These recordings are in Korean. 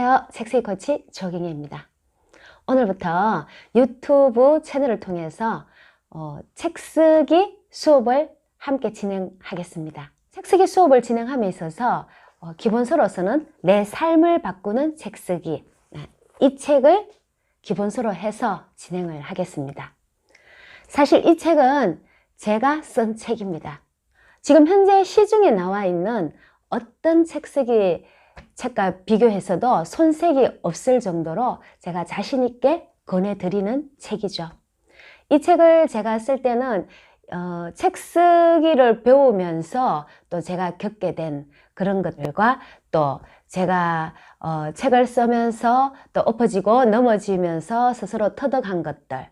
안녕하세요. 책쓰기 코치 조경혜입니다. 오늘부터 유튜브 채널을 통해서 책쓰기 수업을 함께 진행하겠습니다. 책쓰기 수업을 진행함에 있어서 기본서로서는 내 삶을 바꾸는 책쓰기, 이 책을 기본서로 해서 진행을 하겠습니다. 사실 이 책은 제가 쓴 책입니다. 지금 현재 시중에 나와 있는 어떤 책쓰기 책과 비교해서도 손색이 없을 정도로 제가 자신 있게 권해드리는 책이죠. 이 책을 제가 쓸 때는 책 쓰기를 배우면서 또 제가 겪게 된 그런 것들과 또 제가 책을 쓰면서 또 엎어지고 넘어지면서 스스로 터득한 것들,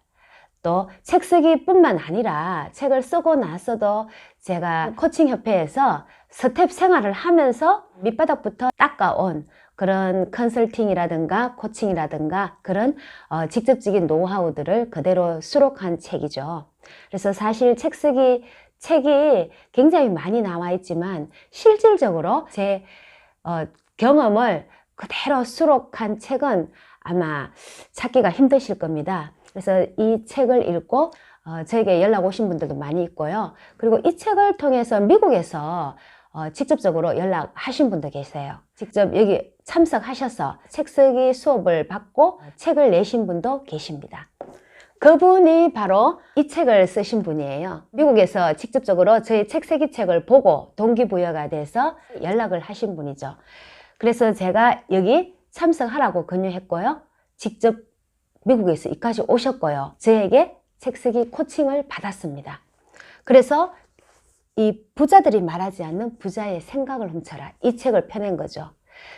또 책 쓰기뿐만 아니라 책을 쓰고 나서도 제가 코칭협회에서 스텝 생활을 하면서 밑바닥부터 닦아온 그런 컨설팅이라든가 코칭이라든가 그런 직접적인 노하우들을 그대로 수록한 책이죠. 그래서 사실 책 쓰기 책이 굉장히 많이 나와 있지만 실질적으로 제 경험을 그대로 수록한 책은 아마 찾기가 힘드실 겁니다. 그래서 이 책을 읽고 저에게 연락 오신 분들도 많이 있고요. 그리고 이 책을 통해서 미국에서 직접적으로 연락하신 분도 계세요. 직접 여기 참석하셔서 책 쓰기 수업을 받고 책을 내신 분도 계십니다. 그분이 바로 이 책을 쓰신 분이에요. 미국에서 직접적으로 저희 책 쓰기 책을 보고 동기부여가 돼서 연락을 하신 분이죠. 그래서 제가 여기 참석하라고 권유했고요. 직접 미국에서 여기까지 오셨고요. 저에게 책 쓰기 코칭을 받았습니다. 그래서 이 부자들이 말하지 않는 부자의 생각을 훔쳐라, 이 책을 펴낸 거죠.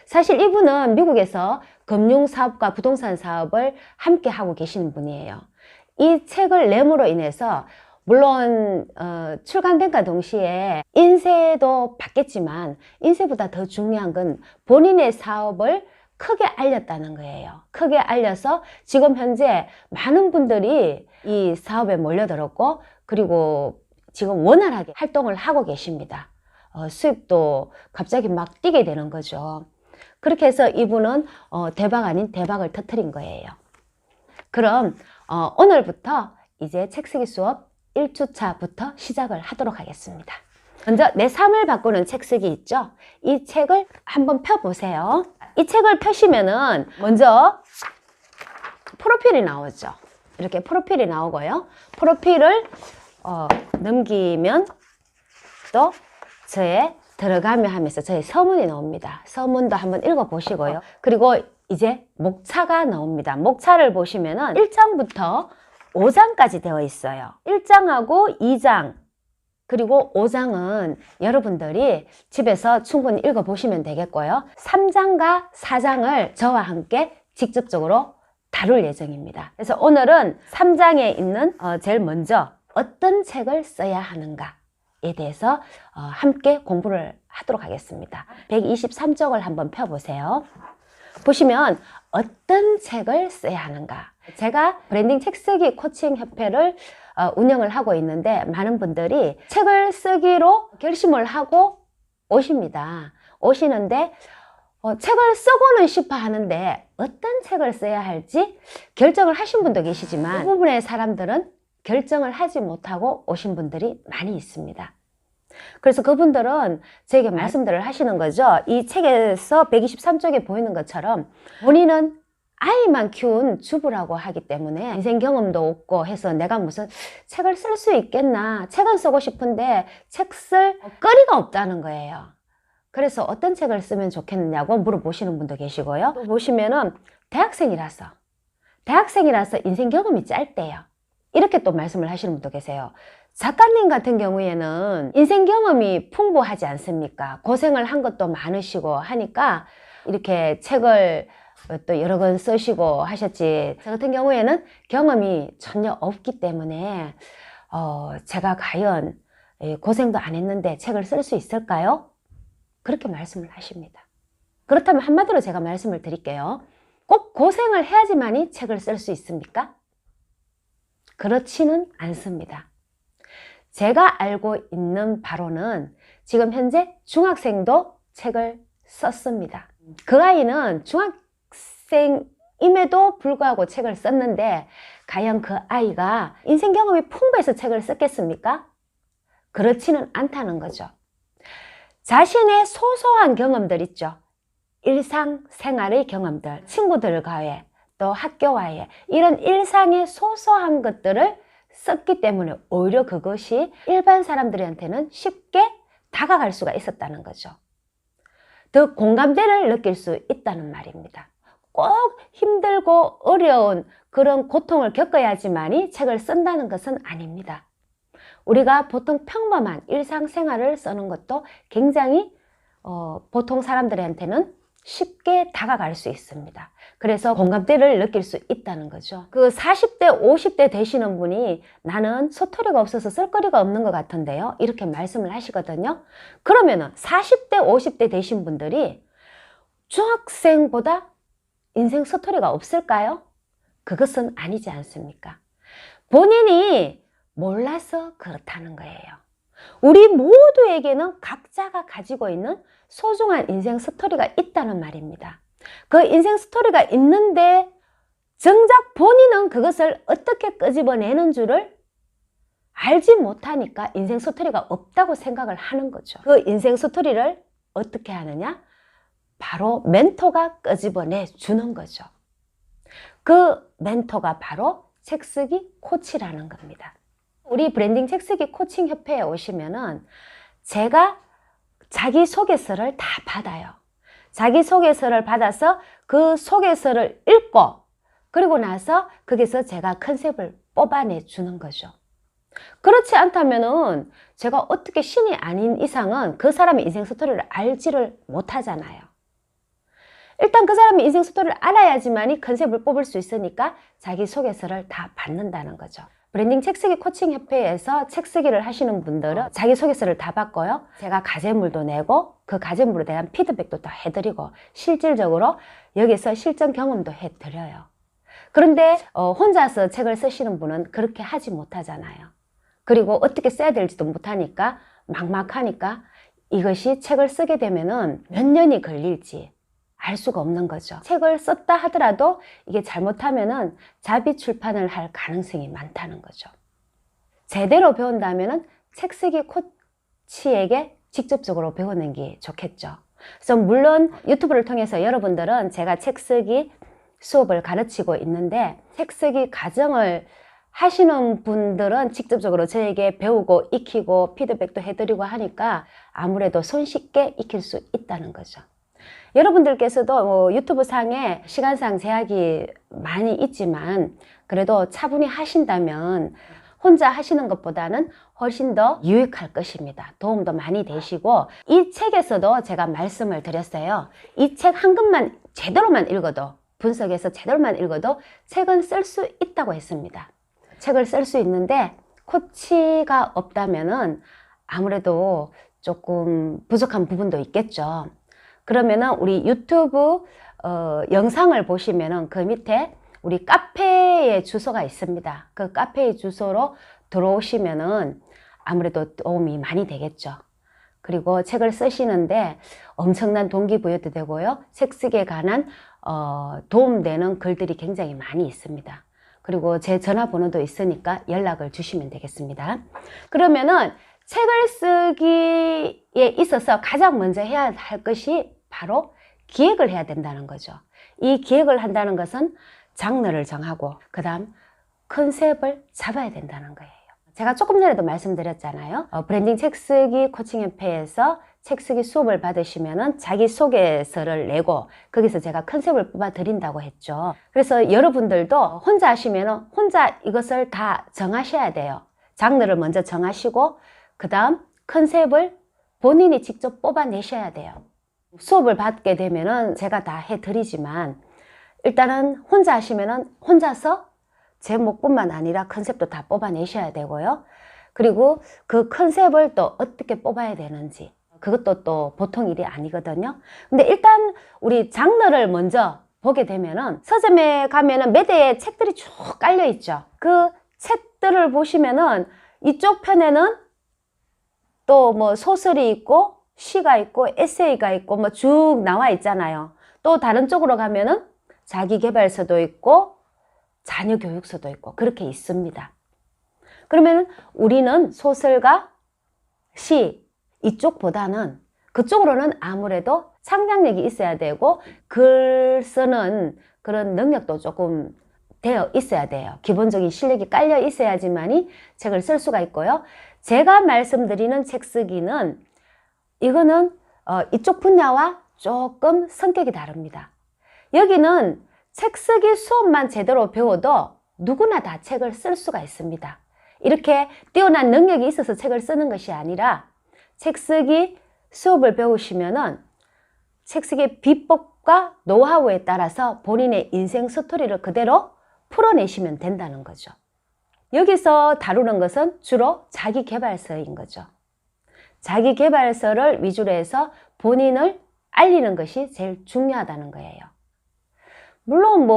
사실 이분은 미국에서 금융사업과 부동산 사업을 함께 하고 계시는 분이에요. 이 책을 내므로 인해서 물론 출간된과 동시에 인쇄도 받겠지만 인쇄보다 더 중요한 건 본인의 사업을 크게 알렸다는 거예요. 크게 알려서 지금 현재 많은 분들이 이 사업에 몰려들었고, 그리고 지금 원활하게 활동을 하고 계십니다. 수입도 갑자기 막 뛰게 되는 거죠. 그렇게 해서 이분은 대박 아닌 대박을 터뜨린 거예요. 그럼 오늘부터 이제 책쓰기 수업 1주차부터 시작을 하도록 하겠습니다. 먼저 내 삶을 바꾸는 책쓰기 있죠? 이 책을 한번 펴보세요. 이 책을 펴시면은 먼저 프로필이 나오죠. 이렇게 프로필이 나오고요. 프로필을 넘기면 또 저의 들어가며 하면서 저의 서문이 나옵니다. 서문도 한번 읽어보시고요. 그리고 이제 목차가 나옵니다. 목차를 보시면은 1장부터 5장까지 되어 있어요. 1장하고 2장 그리고 5장은 여러분들이 집에서 충분히 읽어보시면 되겠고요. 3장과 4장을 저와 함께 직접적으로 다룰 예정입니다. 그래서 오늘은 3장에 있는 제일 먼저 어떤 책을 써야 하는가에 대해서 함께 공부를 하도록 하겠습니다. 123쪽을 한번 펴보세요. 보시면 어떤 책을 써야 하는가. 제가 브랜딩 책쓰기 코칭 협회를 운영을 하고 있는데 많은 분들이 책을 쓰기로 결심을 하고 오십니다. 오시는데 책을 쓰고는 싶어 하는데 어떤 책을 써야 할지 결정을 하신 분도 계시지만 대부분의 사람들은 결정을 하지 못하고 오신 분들이 많이 있습니다. 그래서 그분들은 저에게 말씀들을 하시는 거죠. 이 책에서 123쪽에 보이는 것처럼 본인은 아이만 키운 주부라고 하기 때문에 인생 경험도 없고 해서 내가 무슨 책을 쓸 수 있겠나, 책은 쓰고 싶은데 책 쓸 거리가 없다는 거예요. 그래서 어떤 책을 쓰면 좋겠느냐고 물어보시는 분도 계시고요. 또 보시면은 대학생이라서 인생 경험이 짧대요. 이렇게 또 말씀을 하시는 분도 계세요. 작가님 같은 경우에는 인생 경험이 풍부하지 않습니까? 고생을 한 것도 많으시고 하니까 이렇게 책을 또 여러 권 쓰시고 하셨지, 저 같은 경우에는 경험이 전혀 없기 때문에 제가 과연 고생도 안 했는데 책을 쓸 수 있을까요? 그렇게 말씀을 하십니다. 그렇다면 한마디로 제가 말씀을 드릴게요. 꼭 고생을 해야지만이 책을 쓸 수 있습니까? 그렇지는 않습니다. 제가 알고 있는 바로는 지금 현재 중학생도 책을 썼습니다. 그 아이는 중학생 중학생임에도 불구하고 책을 썼는데 과연 그 아이가 인생 경험이 풍부해서 책을 썼겠습니까? 그렇지는 않다는 거죠. 자신의 소소한 경험들 있죠. 일상생활의 경험들, 친구들과의 또 학교와의 이런 일상의 소소한 것들을 썼기 때문에 오히려 그것이 일반 사람들한테는 쉽게 다가갈 수가 있었다는 거죠. 더 공감대를 느낄 수 있다는 말입니다. 꼭 힘들고 어려운 그런 고통을 겪어야지만이 책을 쓴다는 것은 아닙니다. 우리가 보통 평범한 일상생활을 쓰는 것도 굉장히 보통 사람들한테는 쉽게 다가갈 수 있습니다. 그래서 공감대를 느낄 수 있다는 거죠. 그 40대, 50대 되시는 분이 나는 소토리가 없어서 쓸거리가 없는 것 같은데요. 이렇게 말씀을 하시거든요. 그러면은 40대, 50대 되신 분들이 중학생보다 인생 소토리가 없을까요? 그것은 아니지 않습니까? 본인이 몰라서 그렇다는 거예요. 우리 모두에게는 각자가 가지고 있는 소중한 인생 스토리가 있다는 말입니다. 그 인생 스토리가 있는데 정작 본인은 그것을 어떻게 끄집어내는 줄을 알지 못하니까 인생 스토리가 없다고 생각을 하는 거죠. 그 인생 스토리를 어떻게 하느냐? 바로 멘토가 끄집어내 주는 거죠. 그 멘토가 바로 책쓰기 코치라는 겁니다. 우리 브랜딩 책쓰기 코칭 협회에 오시면은 제가 자기소개서를 다 받아요. 자기소개서를 받아서 그 소개서를 읽고 그리고 나서 거기서 제가 컨셉을 뽑아내 주는 거죠. 그렇지 않다면은 제가 어떻게 신이 아닌 이상은 그 사람의 인생 스토리를 알지를 못하잖아요. 일단 그 사람의 인생 스토리를 알아야지만이 컨셉을 뽑을 수 있으니까 자기소개서를 다 받는다는 거죠. 브랜딩 책쓰기 코칭 협회에서 책쓰기를 하시는 분들은 자기소개서를 다 받고요. 제가 가제물도 내고 그 가제물에 대한 피드백도 다 해드리고 실질적으로 여기서 실전 경험도 해드려요. 그런데 혼자서 책을 쓰시는 분은 그렇게 하지 못하잖아요. 그리고 어떻게 써야 될지도 못하니까 막막하니까 이것이 책을 쓰게 되면은 몇 년이 걸릴지 알 수가 없는 거죠. 책을 썼다 하더라도 이게 잘못하면은 자비 출판을 할 가능성이 많다는 거죠. 제대로 배운다면은 책쓰기 코치에게 직접적으로 배우는 게 좋겠죠. 그래서 물론 유튜브를 통해서 여러분들은 제가 책쓰기 수업을 가르치고 있는데 책쓰기 과정을 하시는 분들은 직접적으로 저에게 배우고 익히고 피드백도 해드리고 하니까 아무래도 손쉽게 익힐 수 있다는 거죠. 여러분들께서도 유튜브 상에 시간상 제약이 많이 있지만 그래도 차분히 하신다면 혼자 하시는 것보다는 훨씬 더 유익할 것입니다. 도움도 많이 되시고 이 책에서도 제가 말씀을 드렸어요. 이 책 한 권만 제대로만 읽어도 분석해서 제대로만 읽어도 책은 쓸 수 있다고 했습니다. 책을 쓸 수 있는데 코치가 없다면은 아무래도 조금 부족한 부분도 있겠죠. 그러면은 우리 유튜브 영상을 보시면은 그 밑에 우리 카페의 주소가 있습니다. 그 카페의 주소로 들어오시면은 아무래도 도움이 많이 되겠죠. 그리고 책을 쓰시는데 엄청난 동기부여도 되고요. 책 쓰기에 관한 도움되는 글들이 굉장히 많이 있습니다. 그리고 제 전화번호도 있으니까 연락을 주시면 되겠습니다. 그러면은 책을 쓰기에 있어서 가장 먼저 해야 할 것이 바로 기획을 해야 된다는 거죠. 이 기획을 한다는 것은 장르를 정하고 그 다음 컨셉을 잡아야 된다는 거예요. 제가 조금 전에도 말씀드렸잖아요. 브랜딩 책쓰기 코칭협회에서 책쓰기 수업을 받으시면은 자기소개서를 내고 거기서 제가 컨셉을 뽑아 드린다고 했죠. 그래서 여러분들도 혼자 하시면은 혼자 이것을 다 정하셔야 돼요. 장르를 먼저 정하시고 그 다음 컨셉을 본인이 직접 뽑아내셔야 돼요. 수업을 받게 되면은 제가 다 해드리지만 일단은 혼자 하시면은 혼자서 제목뿐만 아니라 컨셉도 다 뽑아내셔야 되고요. 그리고 그 컨셉을 또 어떻게 뽑아야 되는지 그것도 또 보통 일이 아니거든요. 근데 일단 우리 장르를 먼저 보게 되면은 서점에 가면은 매대에 책들이 쭉 깔려 있죠. 그 책들을 보시면은 이쪽 편에는 또 뭐 소설이 있고 시가 있고 에세이가 있고 뭐 쭉 나와 있잖아요. 또 다른 쪽으로 가면은 자기계발서도 있고 자녀교육서도 있고 그렇게 있습니다. 그러면 우리는 소설과 시 이쪽보다는 그쪽으로는 아무래도 상상력이 있어야 되고 글 쓰는 그런 능력도 조금 되어 있어야 돼요. 기본적인 실력이 깔려 있어야지만이 책을 쓸 수가 있고요. 제가 말씀드리는 책 쓰기는 이거는 이쪽 분야와 조금 성격이 다릅니다. 여기는 책 쓰기 수업만 제대로 배워도 누구나 다 책을 쓸 수가 있습니다. 이렇게 뛰어난 능력이 있어서 책을 쓰는 것이 아니라 책 쓰기 수업을 배우시면은 책 쓰기 비법과 노하우에 따라서 본인의 인생 스토리를 그대로 풀어내시면 된다는 거죠. 여기서 다루는 것은 주로 자기계발서인 거죠. 자기계발서를 위주로 해서 본인을 알리는 것이 제일 중요하다는 거예요. 물론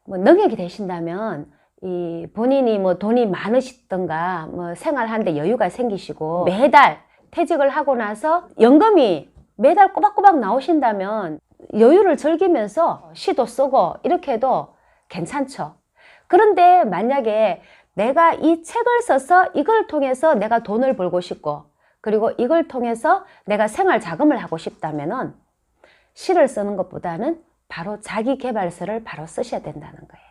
능력이 되신다면 이 본인이 돈이 많으시던가 생활하는데 여유가 생기시고 매달 퇴직을 하고 나서 연금이 매달 꼬박꼬박 나오신다면 여유를 즐기면서 시도 쓰고 이렇게 해도 괜찮죠. 그런데 만약에 내가 이 책을 써서 이걸 통해서 내가 돈을 벌고 싶고 그리고 이걸 통해서 내가 생활 자금을 하고 싶다면은 시를 쓰는 것보다는 바로 자기계발서를 바로 쓰셔야 된다는 거예요.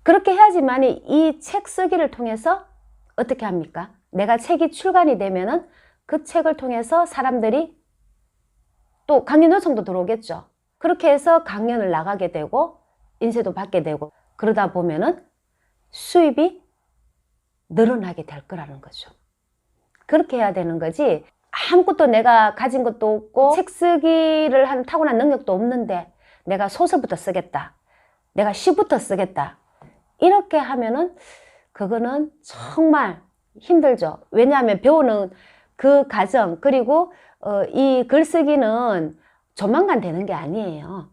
그렇게 해야지만 이 책 쓰기를 통해서 어떻게 합니까? 내가 책이 출간이 되면은 그 책을 통해서 사람들이 또 강연 요청도 들어오겠죠. 그렇게 해서 강연을 나가게 되고 인쇄도 받게 되고 그러다 보면은 수입이 늘어나게 될 거라는 거죠. 그렇게 해야 되는 거지 아무것도 내가 가진 것도 없고 책 쓰기를 하는 타고난 능력도 없는데 내가 소설부터 쓰겠다. 내가 시부터 쓰겠다. 이렇게 하면은 그거는 정말 힘들죠. 왜냐하면 배우는 그 과정 그리고 이 글쓰기는 조만간 되는 게 아니에요.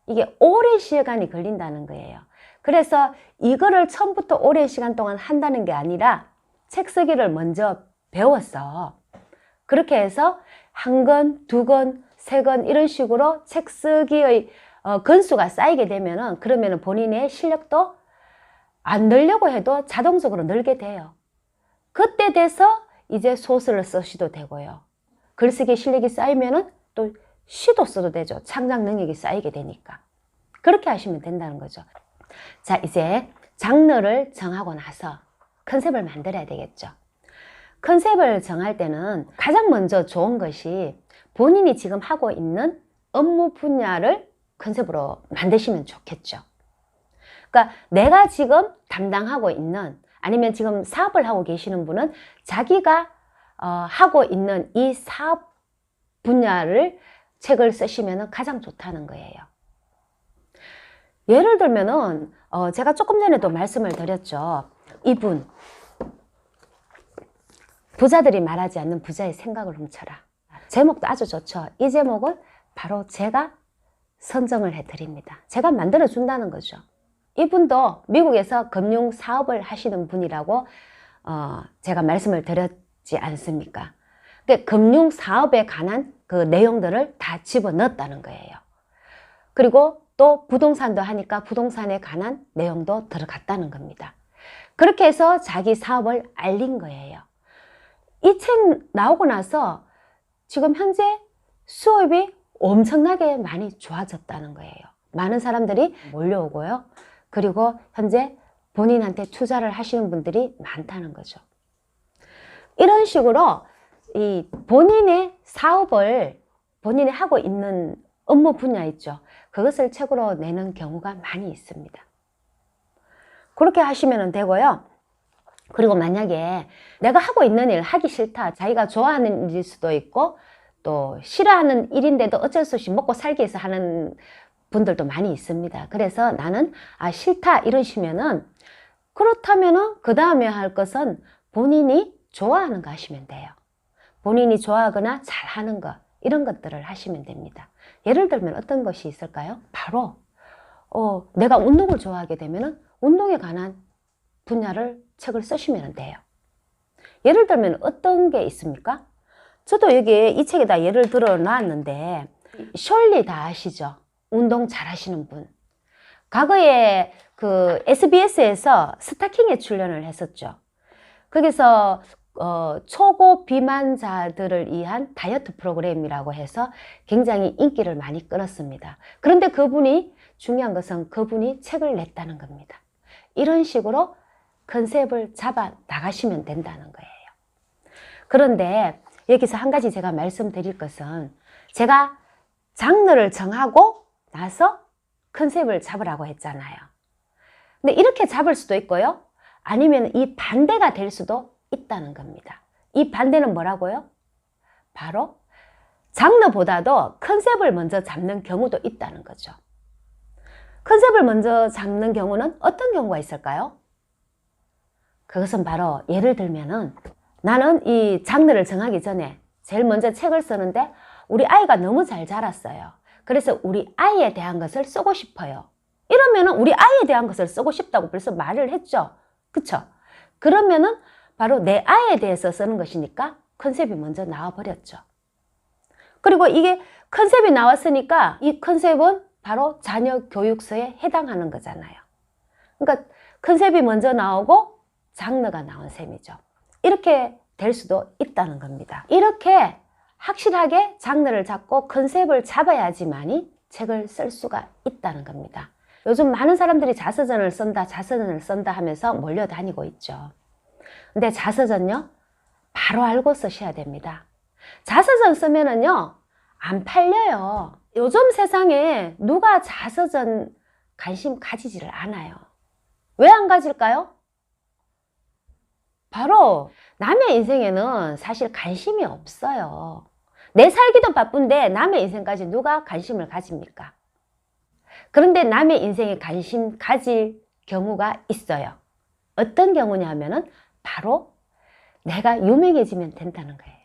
이게 오랜 시간이 걸린다는 거예요. 그래서 이거를 처음부터 오랜 시간 동안 한다는 게 아니라 책 쓰기를 먼저 배웠어. 그렇게 해서 한 권, 두 권, 세 권 이런 식으로 책 쓰기의 건수가 쌓이게 되면은 그러면은 본인의 실력도 안 늘려고 해도 자동적으로 늘게 돼요. 그때 돼서 이제 소설을 쓰셔도 되고요. 글쓰기 실력이 쌓이면은 또 시도 써도 되죠. 창작 능력이 쌓이게 되니까. 그렇게 하시면 된다는 거죠. 자, 이제 장르를 정하고 나서 컨셉을 만들어야 되겠죠. 컨셉을 정할 때는 가장 먼저 좋은 것이 본인이 지금 하고 있는 업무 분야를 컨셉으로 만드시면 좋겠죠. 그러니까 내가 지금 담당하고 있는 아니면 지금 사업을 하고 계시는 분은 자기가 하고 있는 이 사업 분야를 책을 쓰시면 가장 좋다는 거예요. 예를 들면은 제가 조금 전에도 말씀을 드렸죠. 이분 부자들이 말하지 않는 부자의 생각을 훔쳐라. 제목도 아주 좋죠. 이 제목은 바로 제가 선정을 해드립니다. 제가 만들어 준다는 거죠. 이분도 미국에서 금융 사업을 하시는 분이라고 제가 말씀을 드렸지 않습니까? 그러니까 금융 사업에 관한 그 내용들을 다 집어넣었다는 거예요. 그리고 또 부동산도 하니까 부동산에 관한 내용도 들어갔다는 겁니다. 그렇게 해서 자기 사업을 알린 거예요. 이 책 나오고 나서 지금 현재 수입이 엄청나게 많이 좋아졌다는 거예요. 많은 사람들이 몰려오고요. 그리고 현재 본인한테 투자를 하시는 분들이 많다는 거죠. 이런 식으로 이 본인의 사업을 본인이 하고 있는 업무 분야 있죠. 그것을 책으로 내는 경우가 많이 있습니다. 그렇게 하시면 되고요. 그리고 만약에 내가 하고 있는 일 하기 싫다. 자기가 좋아하는 일일 수도 있고 또 싫어하는 일인데도 어쩔 수 없이 먹고 살기 위해서 하는 분들도 많이 있습니다. 그래서 나는 싫다 이러시면은 그렇다면은 그 다음에 할 것은 본인이 좋아하는 거 하시면 돼요. 본인이 좋아하거나 잘하는 것 이런 것들을 하시면 됩니다. 예를 들면 어떤 것이 있을까요? 바로 내가 운동을 좋아하게 되면은 운동에 관한 분야를 책을 쓰시면 돼요. 예를 들면 어떤 게 있습니까? 저도 여기 이 책에다 예를 들어 놨는데 셜리 다 아시죠? 운동 잘 하시는 분. 과거에 그 SBS에서 스타킹에 출연을 했었죠. 거기서 초고 비만자들을 위한 다이어트 프로그램이라고 해서 굉장히 인기를 많이 끌었습니다. 그런데 그분이 중요한 것은 그분이 책을 냈다는 겁니다. 이런 식으로 컨셉을 잡아 나가시면 된다는 거예요. 그런데 여기서 한 가지 제가 말씀드릴 것은 제가 장르를 정하고 나서 컨셉을 잡으라고 했잖아요. 근데 이렇게 잡을 수도 있고요. 아니면 이 반대가 될 수도 있다는 겁니다. 이 반대는 뭐라고요? 바로 장르보다도 컨셉을 먼저 잡는 경우도 있다는 거죠. 컨셉을 먼저 잡는 경우는 어떤 경우가 있을까요? 그것은 바로 예를 들면은 나는 이 장르를 정하기 전에 제일 먼저 책을 쓰는데 우리 아이가 너무 잘 자랐어요. 그래서 우리 아이에 대한 것을 쓰고 싶어요. 이러면은 우리 아이에 대한 것을 쓰고 싶다고 벌써 말을 했죠. 그쵸? 그러면은 바로 내 아이에 대해서 쓰는 것이니까 컨셉이 먼저 나와버렸죠. 그리고 이게 컨셉이 나왔으니까 이 컨셉은 바로 자녀 교육서에 해당하는 거잖아요. 그러니까 컨셉이 먼저 나오고 장르가 나온 셈이죠. 이렇게 될 수도 있다는 겁니다. 이렇게 확실하게 장르를 잡고 컨셉을 잡아야지만이 책을 쓸 수가 있다는 겁니다. 요즘 많은 사람들이 자서전을 쓴다 하면서 몰려다니고 있죠. 근데 자서전요, 바로 알고 쓰셔야 됩니다. 자서전 쓰면은요, 안 팔려요. 요즘 세상에 누가 자서전 관심 가지지를 않아요. 왜 안 가질까요? 바로 남의 인생에는 사실 관심이 없어요. 내 살기도 바쁜데 남의 인생까지 누가 관심을 가집니까? 그런데 남의 인생에 관심 가질 경우가 있어요. 어떤 경우냐 하면은 바로 내가 유명해지면 된다는 거예요.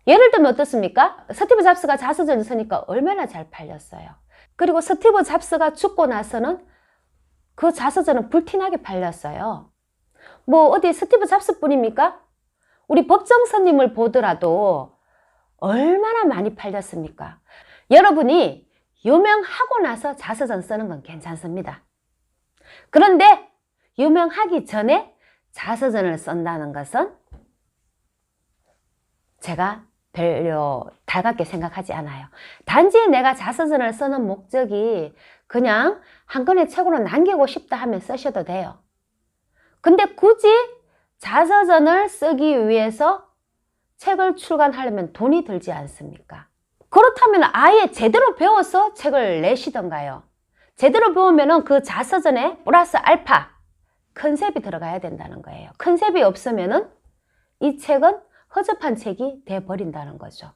예를 들면 어떻습니까? 스티브 잡스가 자서전을 쓰니까 얼마나 잘 팔렸어요. 그리고 스티브 잡스가 죽고 나서는 그 자서전은 불티나게 팔렸어요. 뭐 어디 스티브 잡스 뿐입니까? 우리 법정스님을 보더라도 얼마나 많이 팔렸습니까? 여러분이 유명하고 나서 자서전 쓰는 건 괜찮습니다. 그런데 유명하기 전에 자서전을 쓴다는 것은 제가 별로 달갑게 생각하지 않아요. 단지 내가 자서전을 쓰는 목적이 그냥 한 권의 책으로 남기고 싶다 하면 쓰셔도 돼요. 근데 굳이 자서전을 쓰기 위해서 책을 출간하려면 돈이 들지 않습니까? 그렇다면 아예 제대로 배워서 책을 내시던가요. 제대로 배우면 그 자서전에 플러스 알파 컨셉이 들어가야 된다는 거예요. 컨셉이 없으면 이 책은 허접한 책이 돼버린다는 거죠.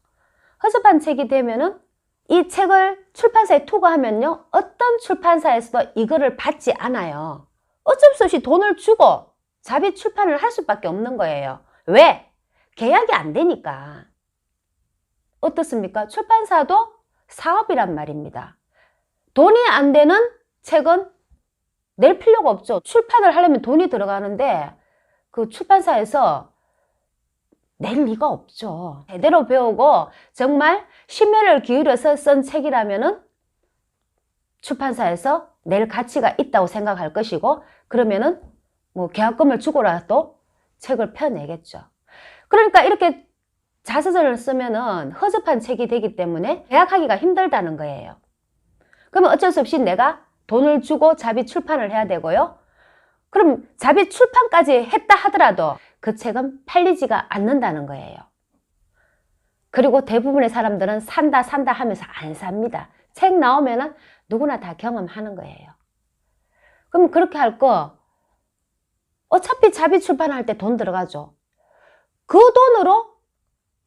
허접한 책이 되면은 이 책을 출판사에 투고하면요, 어떤 출판사에서도 이거를 받지 않아요. 어쩔 수 없이 돈을 주고 자비 출판을 할 수밖에 없는 거예요. 왜? 계약이 안 되니까. 어떻습니까? 출판사도 사업이란 말입니다. 돈이 안 되는 책은 낼 필요가 없죠. 출판을 하려면 돈이 들어가는데 그 출판사에서 낼 리가 없죠. 제대로 배우고 정말 심혈을 기울여서 쓴 책이라면은 출판사에서 낼 가치가 있다고 생각할 것이고, 그러면은 뭐 계약금을 주고라도 책을 펴내겠죠. 그러니까 이렇게 자서전을 쓰면은 허접한 책이 되기 때문에 계약하기가 힘들다는 거예요. 그러면 어쩔 수 없이 내가 돈을 주고 자비 출판을 해야 되고요. 그럼 자비 출판까지 했다 하더라도 그 책은 팔리지가 않는다는 거예요. 그리고 대부분의 사람들은 산다 하면서 안 삽니다. 책 나오면은 누구나 다 경험하는 거예요. 그럼 그렇게 할 거 어차피 자비 출판할 때 돈 들어가죠. 그 돈으로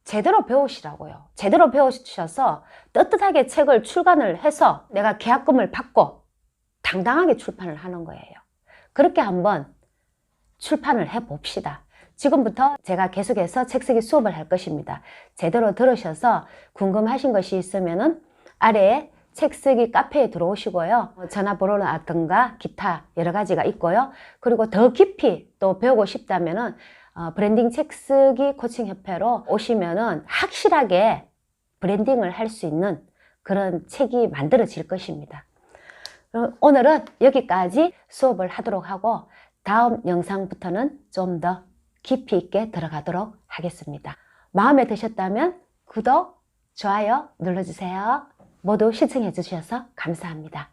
제대로 배우시라고요. 제대로 배우셔서 떳떳하게 책을 출간을 해서 내가 계약금을 받고 당당하게 출판을 하는 거예요. 그렇게 한번 출판을 해봅시다. 지금부터 제가 계속해서 책 쓰기 수업을 할 것입니다. 제대로 들으셔서 궁금하신 것이 있으면은 아래에 책 쓰기 카페에 들어오시고요. 전화번호라든가 기타 여러 가지가 있고요. 그리고 더 깊이 또 배우고 싶다면은 브랜딩 책 쓰기 코칭 협회로 오시면은 확실하게 브랜딩을 할 수 있는 그런 책이 만들어질 것입니다. 오늘은 여기까지 수업을 하도록 하고 다음 영상부터는 좀 더 깊이 있게 들어가도록 하겠습니다. 마음에 드셨다면 구독, 좋아요 눌러주세요. 모두 시청해 주셔서 감사합니다.